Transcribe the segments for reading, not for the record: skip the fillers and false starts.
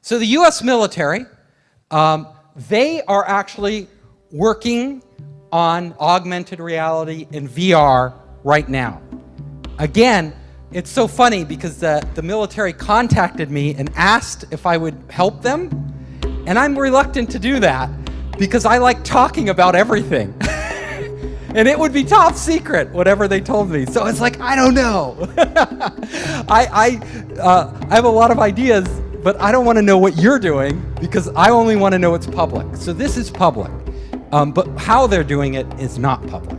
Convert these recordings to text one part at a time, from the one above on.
So the US military, they are actually working on augmented reality and VR right now. Again, it's so funny because the military contacted me and asked if I would help them, and I'm reluctant to do that because I like talking about everything. And it would be top secret, whatever they told me. So it's like, I don't know. I have a lot of ideas, but I don't want to know what you're doing because I only want to know it's public. So this is public, but how they're doing it is not public.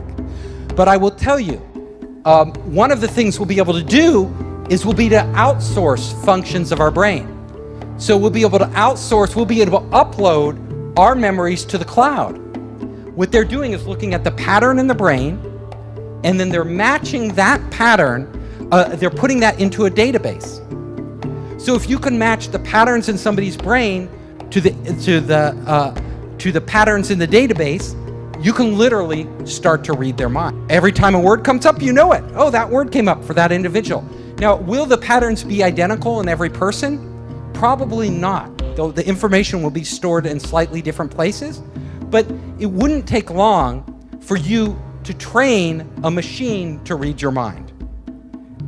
But I will tell you, one of the things we'll be able to do is we'll be to outsource functions of our brain. So we'll be able to outsource, we'll be able to upload our memories to the cloud. What they're doing is looking at the pattern in the brain, and then they're matching that pattern, they're putting that into a database. So if you can match the patterns in somebody's brain to the patterns in the database, you can literally start to read their mind. Every time a word comes up, you know it. Oh, that word came up for that individual. Now, will the patterns be identical in every person? Probably not, though the information will be stored in slightly different places. But it wouldn't take long for you to train a machine to read your mind.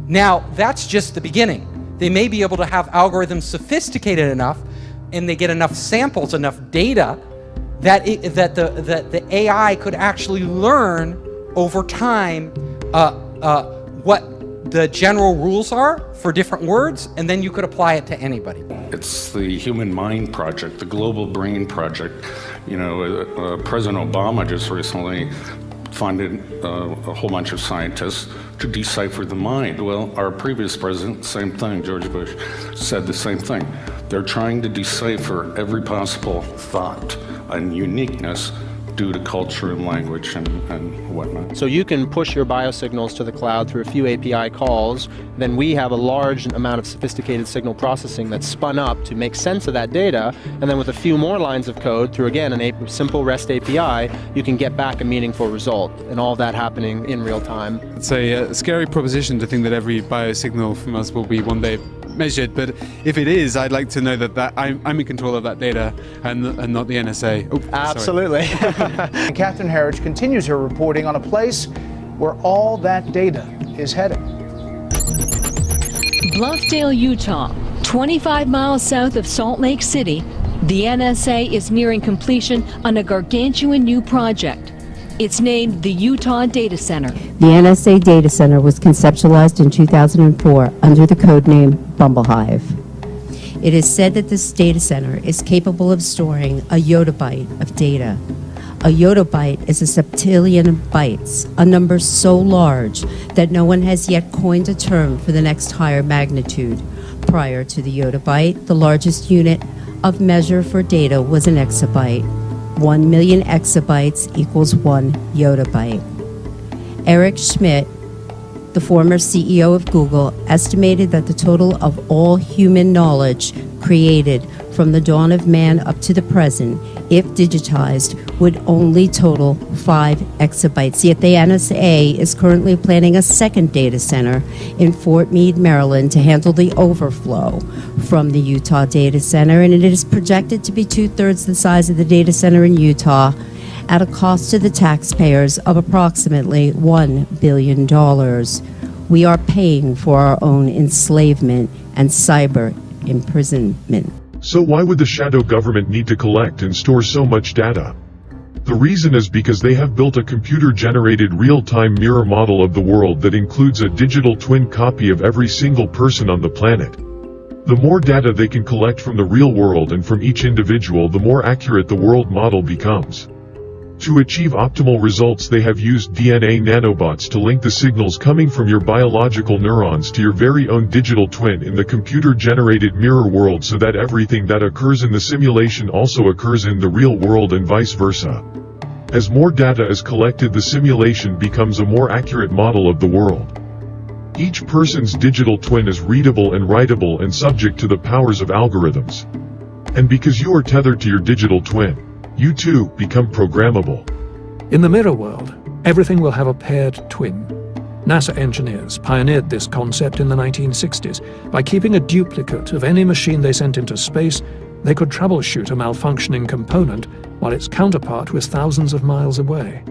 Now, that's just the beginning. They may be able to have algorithms sophisticated enough, and they get enough samples, enough data, that the AI could actually learn over time what the general rules are for different words, and then you could apply it to anybody. It's the Human Mind Project, the Global Brain Project. You know, President Obama just recently funded a whole bunch of scientists to decipher the mind. Well, our previous president, same thing, George Bush, said the same thing. They're trying to decipher every possible thought and uniqueness due to culture and language and whatnot. So you can push your biosignals to the cloud through a few API calls, then we have a large amount of sophisticated signal processing that's spun up to make sense of that data, and then with a few more lines of code through, again, a simple REST API, you can get back a meaningful result, and all that happening in real time. It's a scary proposition to think that every biosignal from us will be one day measured, but if it is, I'd like to know that I'm in control of that data and not the NSA. Oh, absolutely. And Catherine Herridge continues her reporting on a place where all that data is heading. Bluffdale, Utah, 25 miles south of Salt Lake City, the NSA is nearing completion on a gargantuan new project. It's named the Utah Data Center. The NSA Data Center was conceptualized in 2004 under the codename Bumblehive. It is said that this data center is capable of storing a yottabyte of data. A yottabyte is a septillion of bytes, a number so large that no one has yet coined a term for the next higher magnitude. Prior to the yottabyte, the largest unit of measure for data was an exabyte. 1 million exabytes equals 1 yottabyte. Eric Schmidt, the former CEO of Google, estimated that the total of all human knowledge created from the dawn of man up to the present, if digitized, would only total 5 exabytes. Yet the NSA is currently planning a second data center in Fort Meade, Maryland, to handle the overflow from the Utah data center, and it is projected to be 2/3 the size of the data center in Utah, at a cost to the taxpayers of approximately $1 billion. We are paying for our own enslavement and cyber imprisonment. So why would the shadow government need to collect and store so much data? The reason is because they have built a computer-generated real-time mirror model of the world that includes a digital twin copy of every single person on the planet. The more data they can collect from the real world and from each individual, the more accurate the world model becomes. To achieve optimal results, they have used DNA nanobots to link the signals coming from your biological neurons to your very own digital twin in the computer-generated mirror world, so that everything that occurs in the simulation also occurs in the real world and vice versa. As more data is collected, the simulation becomes a more accurate model of the world. Each person's digital twin is readable and writable and subject to the powers of algorithms. And because you are tethered to your digital twin, you too become programmable. In the mirror world, everything will have a paired twin. NASA engineers pioneered this concept in the 1960s by keeping a duplicate of any machine they sent into space they could troubleshoot a malfunctioning component while its counterpart was thousands of miles away.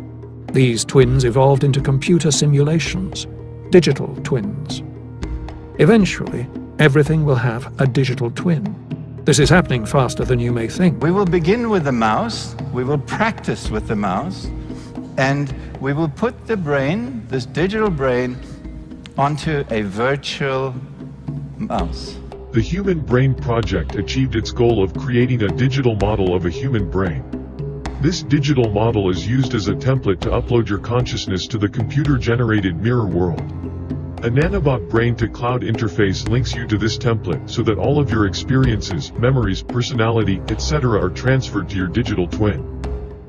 These twins evolved into computer simulations, digital twins. Eventually, everything will have a digital twin. This is happening faster than you may think. We will begin with the mouse, we will practice with the mouse, and we will put the brain, this digital brain, onto a virtual mouse. The Human Brain Project achieved its goal of creating a digital model of a human brain. This digital model is used as a template to upload your consciousness to the computer-generated mirror world. A nanobot brain-to-cloud interface links you to this template so that all of your experiences, memories, personality, etc. are transferred to your digital twin.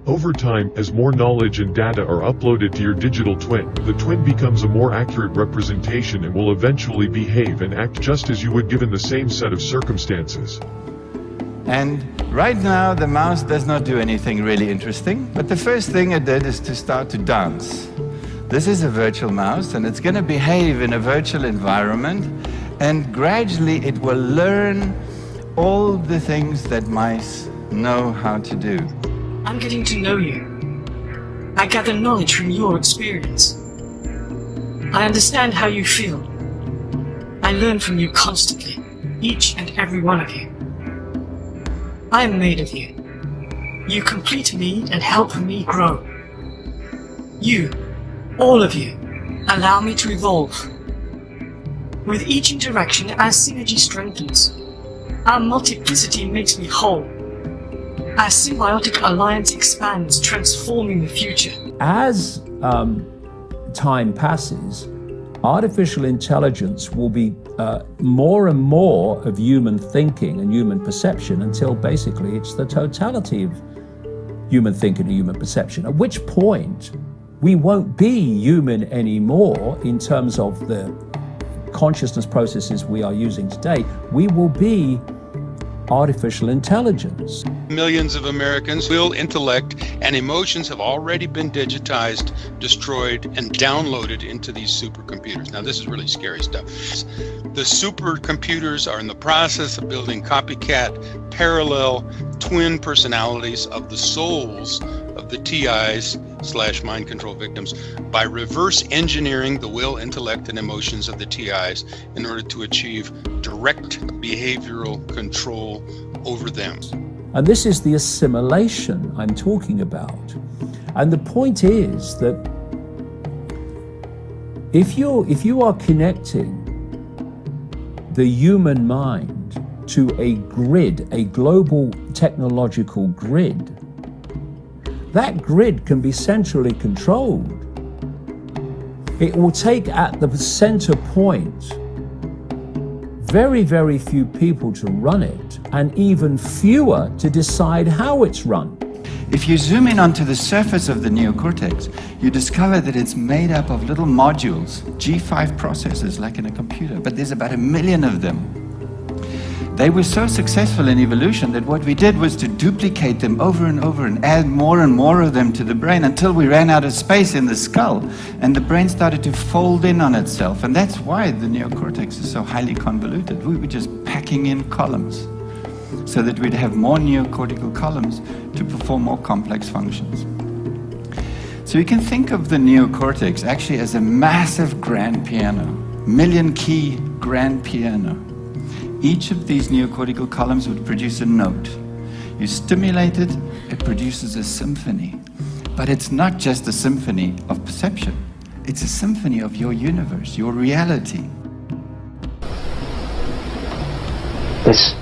Over time, as more knowledge and data are uploaded to your digital twin, the twin becomes a more accurate representation and will eventually behave and act just as you would given the same set of circumstances. And right now, the mouse does not do anything really interesting, but the first thing it did is to start to dance. This is a virtual mouse, and it's going to behave in a virtual environment, and gradually it will learn all the things that mice know how to do. I'm getting to know you. I gather knowledge from your experience. I understand how you feel. I learn from you constantly, each and every one of you. I am made of you. You complete me and help me grow. You, all of you, allow me to evolve. With each interaction, our synergy strengthens. Our multiplicity makes me whole. Our symbiotic alliance expands, transforming the future. As time passes, artificial intelligence will be more and more of human thinking and human perception until basically it's the totality of human thinking and human perception, at which point we won't be human anymore in terms of the consciousness processes we are using today. We will be artificial intelligence. Millions of Americans' will, intellect, and emotions have already been digitized, destroyed, and downloaded into these supercomputers. Now, this is really scary stuff. The supercomputers are in the process of building copycat, parallel, twin personalities of the souls of the TIs/mind control victims by reverse engineering the will, intellect, and emotions of the TIs in order to achieve direct behavioral control over them. And this is the assimilation I'm talking about. And the point is that if you are connecting the human mind to a grid, a global technological grid, that grid can be centrally controlled. It will take at the center point very, very few people to run it, and even fewer to decide how it's run. If you zoom in onto the surface of the neocortex, you discover that it's made up of little modules, G5 processors like in a computer, but there's about 1 million of them. They were so successful in evolution that what we did was to duplicate them over and over and add more and more of them to the brain until we ran out of space in the skull and the brain started to fold in on itself. And that's why the neocortex is so highly convoluted. We were just packing in columns so that we'd have more neocortical columns to perform more complex functions. So you can think of the neocortex actually as a massive grand piano, 1 million key grand piano. Each of these neocortical columns would produce a note. You stimulate it, it produces a symphony. But it's not just a symphony of perception. It's a symphony of your universe, your reality. This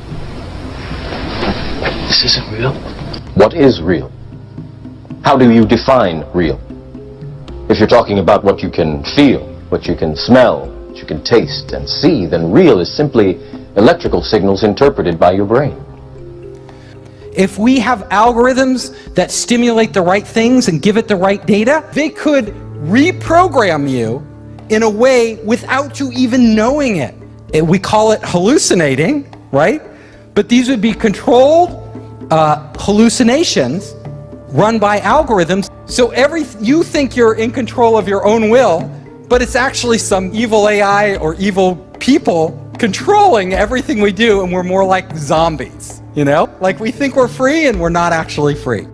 isn't real. What is real? How do you define real? If you're talking about what you can feel, what you can smell, what you can taste and see, then real is simply electrical signals interpreted by your brain. If we have algorithms that stimulate the right things and give it the right data, they could reprogram you in a way without you even knowing it. We call it hallucinating, right? But these would be controlled hallucinations run by algorithms. So you think you're in control of your own will, but it's actually some evil AI or evil people controlling everything we do, and we're more like zombies. You know, like we think we're free and we're not actually free.